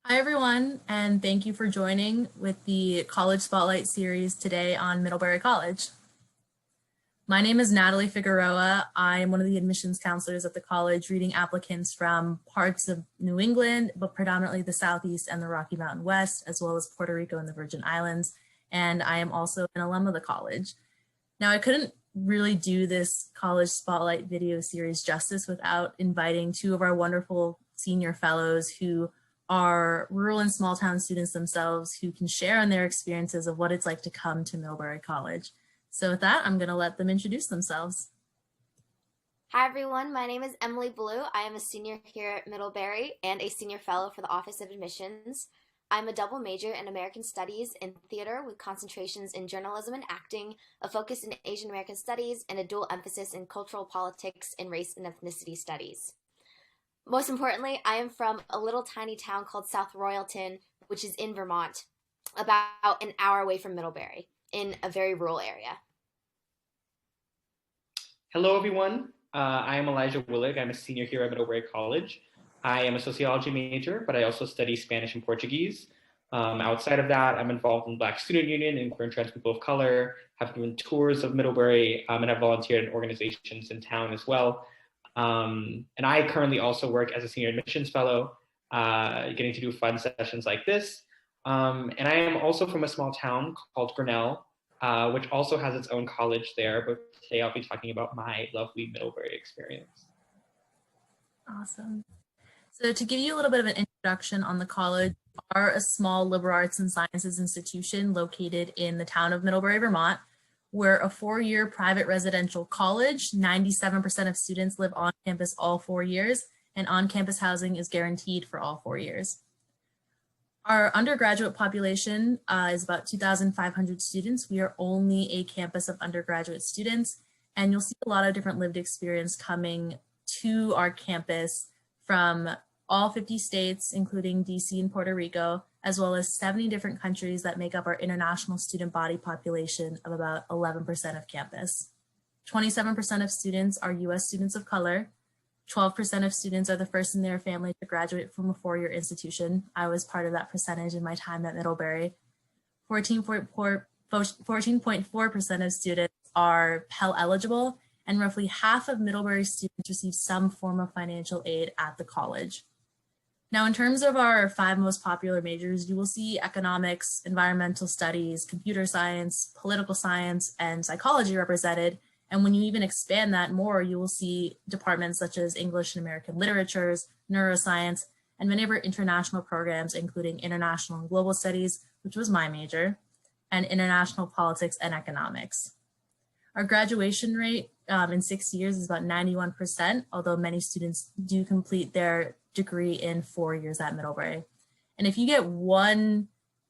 Hi, everyone, and thank you for joining with the College Spotlight series today on Middlebury College. My name is Natalie Figueroa. I am one of the admissions counselors at the college, reading applicants from parts of New England, but predominantly the Southeast and the Rocky Mountain West, as well as Puerto Rico and the Virgin Islands. And I am also an alum of the college. Now, I couldn't really do this College Spotlight video series justice without inviting two of our wonderful senior fellows who are rural and small town students themselves who can share on their experiences of what it's like to come to Middlebury College. So with that, I'm going to let them introduce themselves. Hi everyone, my name is Emily Blue. I am a senior here at Middlebury and a senior fellow for the Office of Admissions. I'm a double major in American Studies and Theater with concentrations in journalism and acting, a focus in Asian American Studies, and a dual emphasis in cultural politics and race and ethnicity studies. Most importantly, I am from a little tiny town called South Royalton, which is in Vermont, about an hour away from Middlebury, in a very rural area. Hello, everyone. I am Elijah Willig. I'm a senior here at Middlebury College. I am a sociology major, but I also study Spanish and Portuguese. Outside of that, I'm involved in Black Student Union and Queer and Trans People of Color, have given tours of Middlebury, and have volunteered in organizations in town as well. And I currently also work as a senior admissions fellow, getting to do fun sessions like this. And I am also from a small town called Grinnell, which also has its own college there. But today I'll be talking about my lovely Middlebury experience. Awesome. So to give you a little bit of an introduction on the college, we are a small liberal arts and sciences institution located in the town of Middlebury, Vermont. We're a 4-year private residential college. 97% of students live on campus all 4 years, and on-campus housing is guaranteed for all 4 years. Our undergraduate population is about 2,500 students. We are only a campus of undergraduate students, and you'll see a lot of different lived experience coming to our campus from all 50 states, including DC and Puerto Rico, as well as 70 different countries that make up our international student body population of about 11% of campus. 27% of students are US students of color. 12% of students are the first in their family to graduate from a 4-year institution. I was part of that percentage in my time at Middlebury. 14.4% of students are Pell eligible, and roughly half of Middlebury students receive some form of financial aid at the college. Now, in terms of our 5 most popular majors, you will see economics, environmental studies, computer science, political science, and psychology represented. And when you even expand that more, you will see departments such as English and American literatures, neuroscience, and many of our international programs, including international and global studies, which was my major, and international politics and economics. Our graduation rate in 6 years is about 91%, although many students do complete their degree in 4 years at Middlebury. And if you get one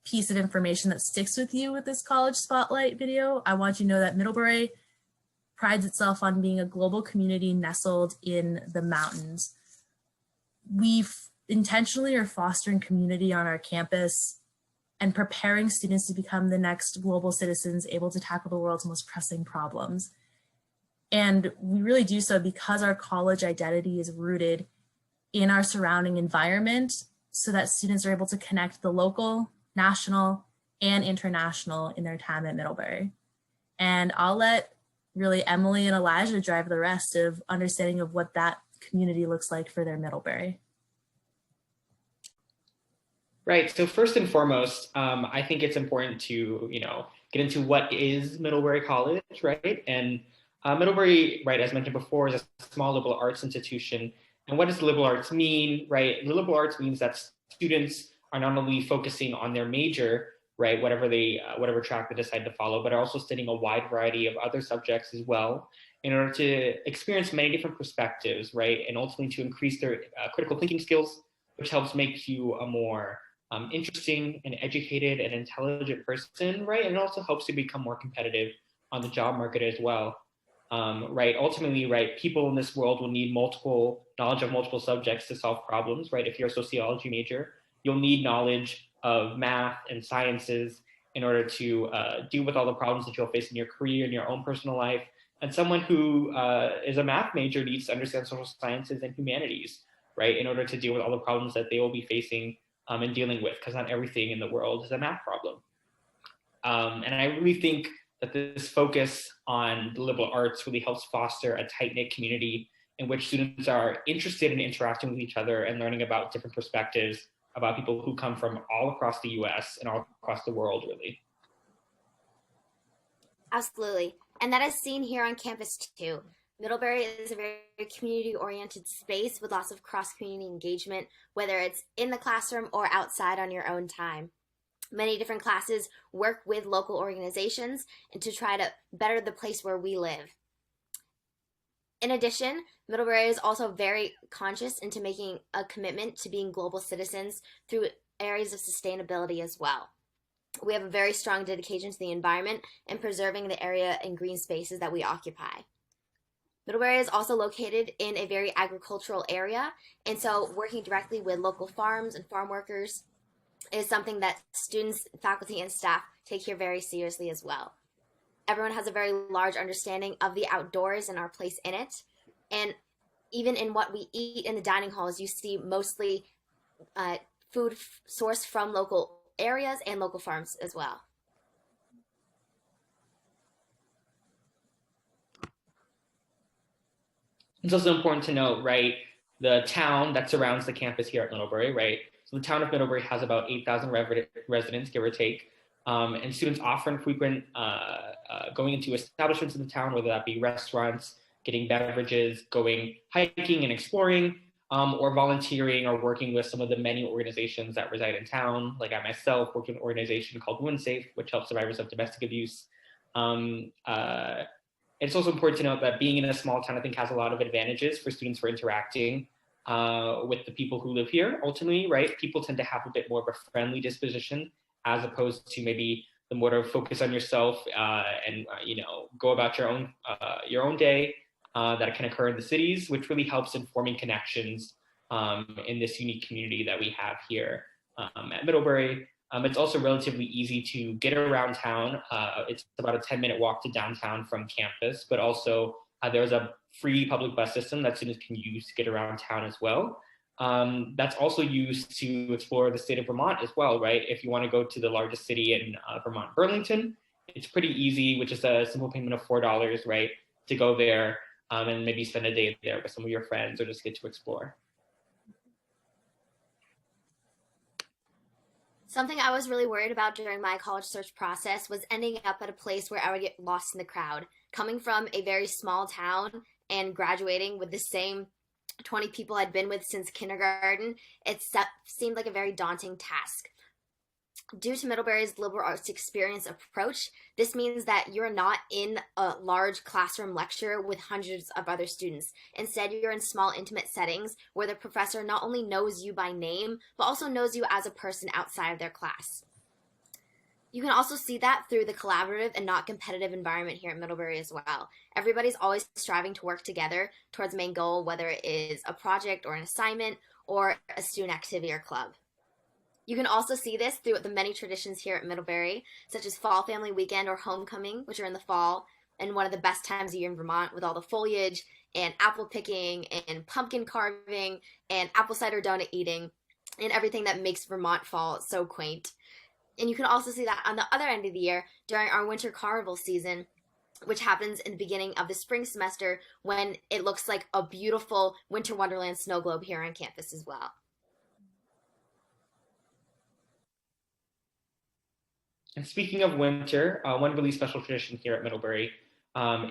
piece of information that sticks with you with this College Spotlight video, I want you to know that Middlebury prides itself on being a global community nestled in the mountains. We intentionally are fostering community on our campus and preparing students to become the next global citizens able to tackle the world's most pressing problems. And we really do so because our college identity is rooted in our surrounding environment so that students are able to connect the local, national, and international in their time at Middlebury. And I'll let really Emily and Elijah drive the rest of understanding of what that community looks like for their Middlebury. Right. So first and foremost, I think it's important to, get into what is Middlebury College, right? And Middlebury, right, as mentioned before, is a small liberal arts institution. And what does liberal arts mean, right? The liberal arts means that students are not only focusing on their major, right, whatever track they decide to follow, but are also studying a wide variety of other subjects as well in order to experience many different perspectives, right, and ultimately to increase their critical thinking skills, which helps make you a more interesting and educated and intelligent person, right, and it also helps you become more competitive on the job market as well. Right, ultimately, right, people in this world will need multiple knowledge of multiple subjects to solve problems, right? If you're a sociology major, you'll need knowledge of math and sciences in order to deal with all the problems that you'll face in your career and your own personal life. And someone who is a math major needs to understand social sciences and humanities, right, in order to deal with all the problems that they will be facing and dealing with, because not everything in the world is a math problem. And I really think that this focus on the liberal arts really helps foster a tight-knit community in which students are interested in interacting with each other and learning about different perspectives about people who come from all across the US and all across the world, really. Absolutely. And that is seen here on campus too. Middlebury is a very community-oriented space with lots of cross-community engagement, whether it's in the classroom or outside on your own time. Many different classes work with local organizations and to try to better the place where we live. In addition, Middlebury is also very conscious into making a commitment to being global citizens through areas of sustainability as well. We have a very strong dedication to the environment and preserving the area and green spaces that we occupy. Middlebury is also located in a very agricultural area, and so working directly with local farms and farm workers is something that students, faculty, and staff take here very seriously as well. Everyone has a very large understanding of the outdoors and our place in it. And even in what we eat in the dining halls, you see mostly food sourced from local areas and local farms as well. It's also important to note, right, the town that surrounds the campus here at Middlebury, right? So the town of Middlebury has about 8,000 residents, give or take. And students often frequent going into establishments in the town, whether that be restaurants, getting beverages, going hiking and exploring, or volunteering or working with some of the many organizations that reside in town. Like I myself worked with an organization called WomenSafe, which helps survivors of domestic abuse. It's also important to note that being in a small town, I think, has a lot of advantages for students for interacting with the people who live here. Ultimately, right, people tend to have a bit more of a friendly disposition as opposed to maybe the more of focus on yourself and go about your own day that can occur in the cities, which really helps in forming connections in this unique community that we have here at Middlebury. It's also relatively easy to get around town. It's about a 10-minute walk to downtown from campus, but also there's a free public bus system that students can use to get around town as well. That's also used to explore the state of Vermont as well, right? If you want to go to the largest city in Vermont, Burlington, it's pretty easy, which is a simple payment of $4, right, to go there and maybe spend a day there with some of your friends or just get to explore. Something I was really worried about during my college search process was ending up at a place where I would get lost in the crowd. Coming from a very small town and graduating with the same 20 people I'd been with since kindergarten, it seemed like a very daunting task. Due to Middlebury's liberal arts experience approach, this means that you're not in a large classroom lecture with hundreds of other students. Instead, you're in small, intimate settings where the professor not only knows you by name, but also knows you as a person outside of their class. You can also see that through the collaborative and not competitive environment here at Middlebury as well. Everybody's always striving to work together towards a main goal, whether it is a project or an assignment or a student activity or club. You can also see this through the many traditions here at Middlebury, such as Fall Family Weekend or Homecoming, which are in the fall, and one of the best times of year in Vermont with all the foliage and apple picking and pumpkin carving and apple cider donut eating and everything that makes Vermont fall so quaint. And you can also see that on the other end of the year during our winter carnival season, which happens in the beginning of the spring semester when it looks like a beautiful winter wonderland snow globe here on campus as well. And speaking of winter, one really special tradition here at Middlebury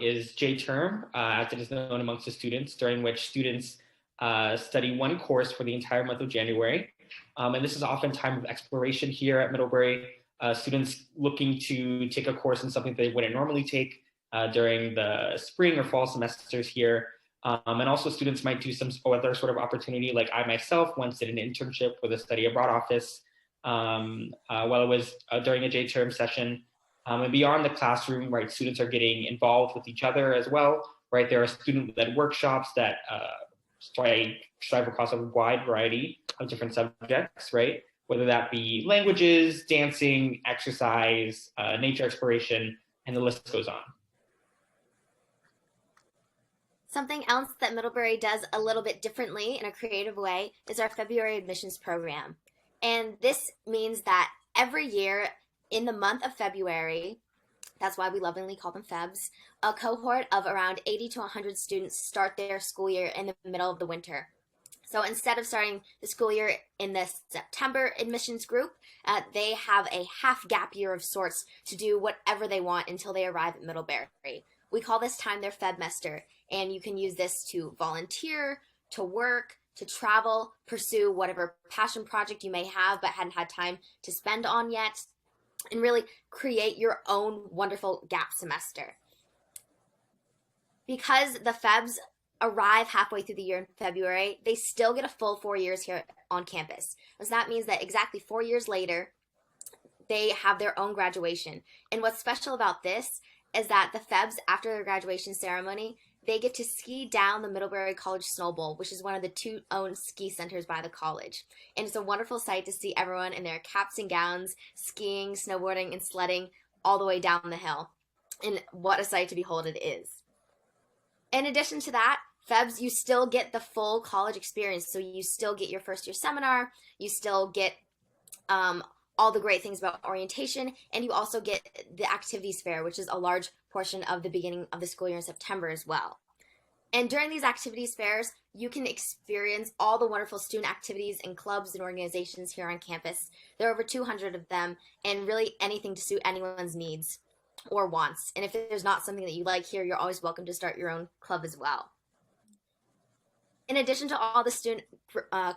is J-term, as it is known amongst the students, during which students study one course for the entire month of January. And this is often a time of exploration here at Middlebury. Students looking to take a course in something they wouldn't normally take during the spring or fall semesters here. And also students might do some other sort of opportunity, like I myself once did an internship with a study abroad office while it was during a J-term session. And beyond the classroom, right, students are getting involved with each other as well, right? There are student-led workshops that strive across a wide variety of different subjects, right? Whether that be languages, dancing, exercise, nature exploration, and the list goes on. Something else that Middlebury does a little bit differently in a creative way is our February admissions program. And this means that every year in the month of February, that's why we lovingly call them Febs, a cohort of around 80 to 100 students start their school year in the middle of the winter. So instead of starting the school year in the September admissions group, they have a half gap year of sorts to do whatever they want until they arrive at Middlebury. We call this time their Febmester, and you can use this to volunteer, to work, to travel, pursue whatever passion project you may have but hadn't had time to spend on yet, and really create your own wonderful gap semester. Because the Febs arrive halfway through the year in February, they still get a full 4 years here on campus. So that means that exactly 4 years later, they have their own graduation. And what's special about this is that the Febs, after their graduation ceremony, they get to ski down the Middlebury College Snow Bowl, which is one of the 2 owned ski centers by the college. And it's a wonderful sight to see everyone in their caps and gowns, skiing, snowboarding, and sledding all the way down the hill. And what a sight to behold it is. In addition to that, Febs, you still get the full college experience. So you still get your first year seminar, you still get all the great things about orientation, and you also get the activities fair, which is a large portion of the beginning of the school year in September as well. And during these activities fairs, you can experience all the wonderful student activities and clubs and organizations here on campus. There are over 200 of them, and really anything to suit anyone's needs or wants. And if there's not something that you like here, you're always welcome to start your own club as well. In addition to all the student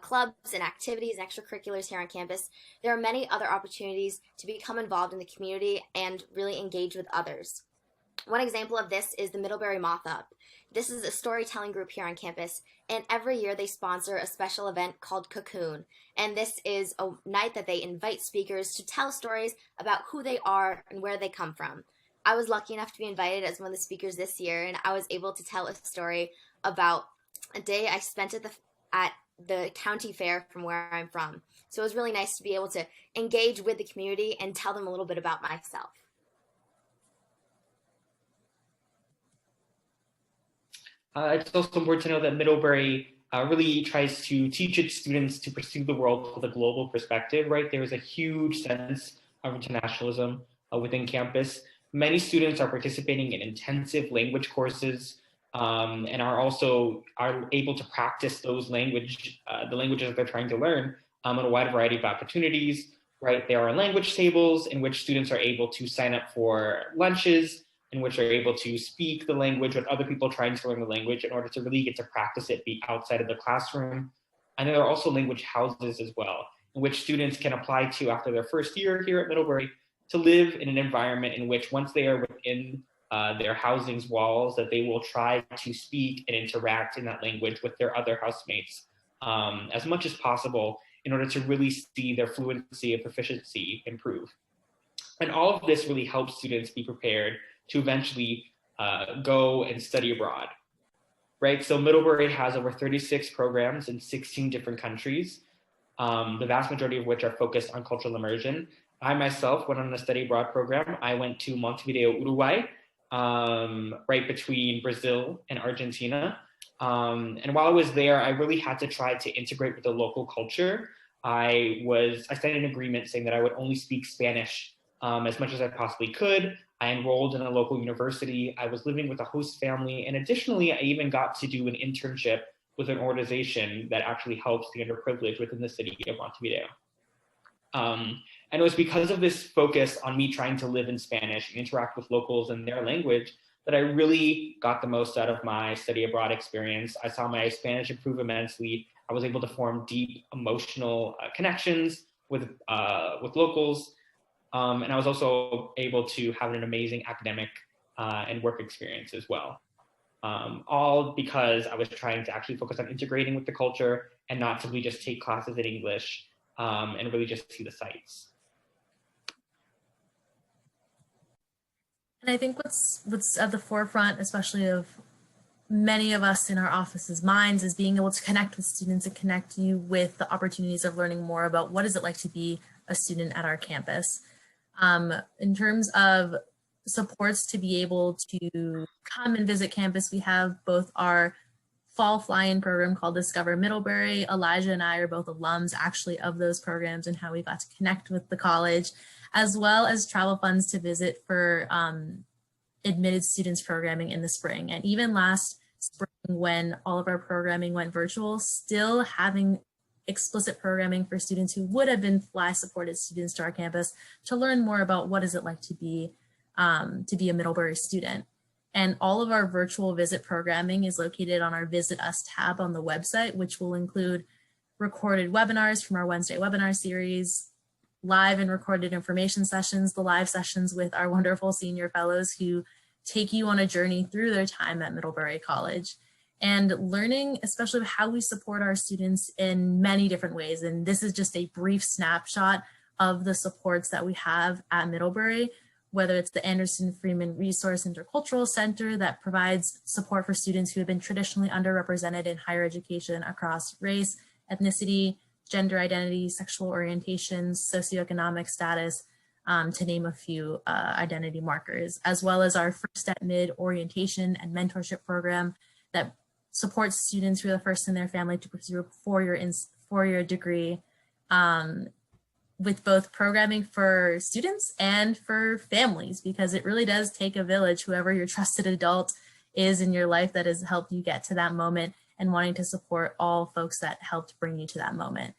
clubs and activities and extracurriculars here on campus, there are many other opportunities to become involved in the community and really engage with others. One example of this is the Middlebury Moth Up. This is a storytelling group here on campus, and every year they sponsor a special event called Cocoon. And this is a night that they invite speakers to tell stories about who they are and where they come from. I was lucky enough to be invited as one of the speakers this year, and I was able to tell a story about a day I spent at the county fair from where I'm from. So it was really nice to be able to engage with the community and tell them a little bit about myself. It's also important to know that Middlebury really tries to teach its students to pursue the world with a global perspective, right? There is a huge sense of internationalism within campus. Many students are participating in intensive language courses, and are able to practice the languages that they're trying to learn in a wide variety of opportunities, right? There are language tables in which students are able to sign up for lunches, in which they're able to speak the language with other people trying to learn the language in order to really get to practice it be outside of the classroom. And there are also language houses as well, in which students can apply to after their first year here at Middlebury to live in an environment in which once they are within their housing's walls, that they will try to speak and interact in that language with their other housemates as much as possible in order to really see their fluency and proficiency improve. And all of this really helps students be prepared to eventually go and study abroad, right? So Middlebury has over 36 programs in 16 different countries, the vast majority of which are focused on cultural immersion. I myself went on a study abroad program. I went to Montevideo, Uruguay, right between Brazil and Argentina. And while I was there, I really had to try to integrate with the local culture. I signed an agreement saying that I would only speak Spanish as much as I possibly could. I enrolled in a local university. I was living with a host family. And additionally, I even got to do an internship with an organization that actually helps the underprivileged within the city of Montevideo. And it was because of this focus on me trying to live in Spanish and interact with locals in their language that I really got the most out of my study abroad experience. I saw my Spanish improve immensely. I was able to form deep emotional connections with locals. And I was also able to have an amazing academic and work experience as well. All because I was trying to actually focus on integrating with the culture and not simply just take classes in English and really just see the sights. And I think what's at the forefront, especially of many of us in our offices' minds, is being able to connect with students and connect you with the opportunities of learning more about what is it like to be a student at our campus. In terms of supports to be able to come and visit campus, we have both our fall fly-in program called Discover Middlebury. Elijah and I are both alums actually of those programs and how we got to connect with the college, as well as travel funds to visit for admitted students programming in the spring. And even last spring, when all of our programming went virtual, still having explicit programming for students who would have been fly supported students to our campus to learn more about what is it like to be a Middlebury student. And all of our virtual visit programming is located on our Visit Us tab on the website, which will include recorded webinars from our Wednesday webinar series, live and recorded information sessions, the live sessions with our wonderful senior fellows who take you on a journey through their time at Middlebury College, and learning especially how we support our students in many different ways. And this is just a brief snapshot of the supports that we have at Middlebury, whether it's the Anderson Freeman Resource Intercultural Center that provides support for students who have been traditionally underrepresented in higher education across race, ethnicity, gender identity, sexual orientation, socioeconomic status, to name a few identity markers, as well as our First at Mid orientation and mentorship program that supports students who are the first in their family to pursue a four-year degree, with both programming for students and for families, because it really does take a village, whoever your trusted adult is in your life that has helped you get to that moment, and wanting to support all folks that helped bring you to that moment.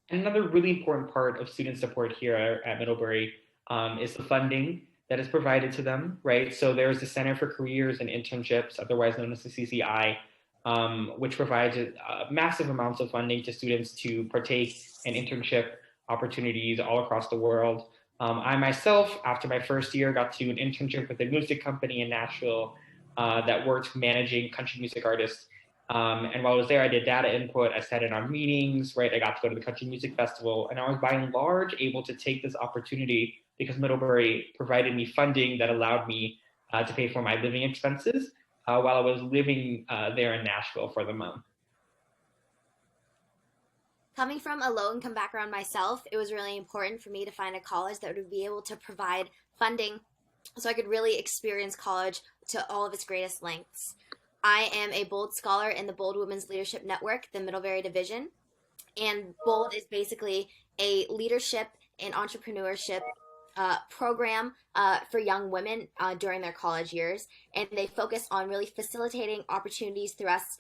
Another really important part of student support here at Middlebury is the funding that is provided to them, right? So there's the Center for Careers and Internships, otherwise known as the CCI, which provides massive amounts of funding to students to partake in internship opportunities all across the world. I myself, after my first year, got to do an internship with a music company in Nashville that worked managing country music artists. And while I was there, I did data input, I sat in on meetings, right? I got to go to the Country Music Festival, and I was by and large able to take this opportunity because Middlebury provided me funding that allowed me to pay for my living expenses while I was living there in Nashville for the month. Coming from a low-income background myself, it was really important for me to find a college that would be able to provide funding so I could really experience college to all of its greatest lengths. I am a Bold Scholar in the Bold Women's Leadership Network, the Middlebury Division, and Bold is basically a leadership and entrepreneurship program for young women during their college years, and they focus on really facilitating opportunities through us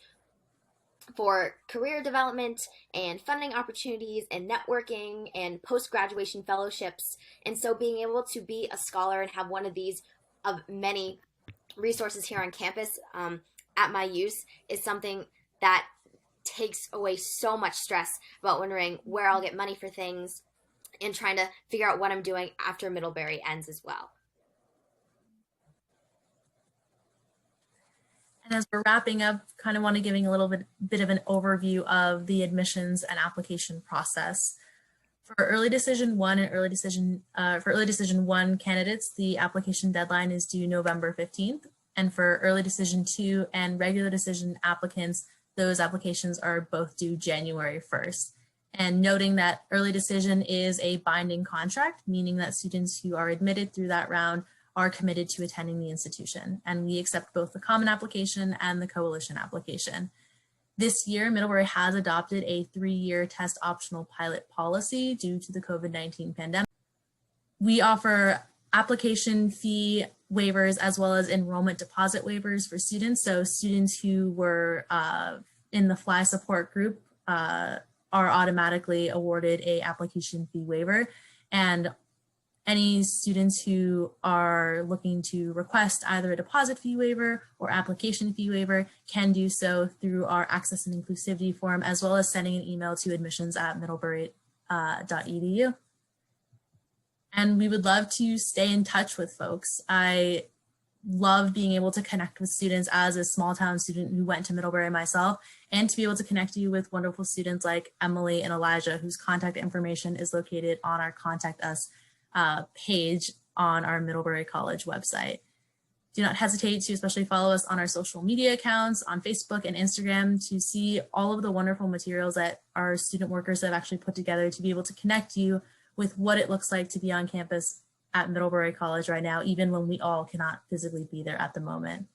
for career development and funding opportunities and networking and post-graduation fellowships. And so being able to be a scholar and have one of these of many resources here on campus at my use is something that takes away so much stress about wondering where I'll get money for things and trying to figure out what I'm doing after Middlebury ends as well. And as we're wrapping up, kind of want to giving a little bit of an overview of the admissions and application process. For early decision 1 and early decision candidates, the application deadline is due November 15th. And for early decision 2 and regular decision applicants, those applications are both due January 1st. And noting that early decision is a binding contract, meaning that students who are admitted through that round are committed to attending the institution. And we accept both the common application and the coalition application. This year, Middlebury has adopted a 3-year test optional pilot policy due to the COVID-19 pandemic. We offer application fee waivers as well as enrollment deposit waivers for students. So students who were in the Fly support group are automatically awarded a application fee waiver, and any students who are looking to request either a deposit fee waiver or application fee waiver can do so through our access and inclusivity form, as well as sending an email to admissions@middlebury.edu. And we would love to stay in touch with folks. I love being able to connect with students as a small town student who went to Middlebury myself, and to be able to connect you with wonderful students like Emily and Elijah, whose contact information is located on our Contact Us page on our Middlebury College website. Do not hesitate to especially follow us on our social media accounts on Facebook and Instagram to see all of the wonderful materials that our student workers have actually put together to be able to connect you with what it looks like to be on campus at Middlebury College right now, even when we all cannot physically be there at the moment.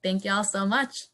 Thank you all so much.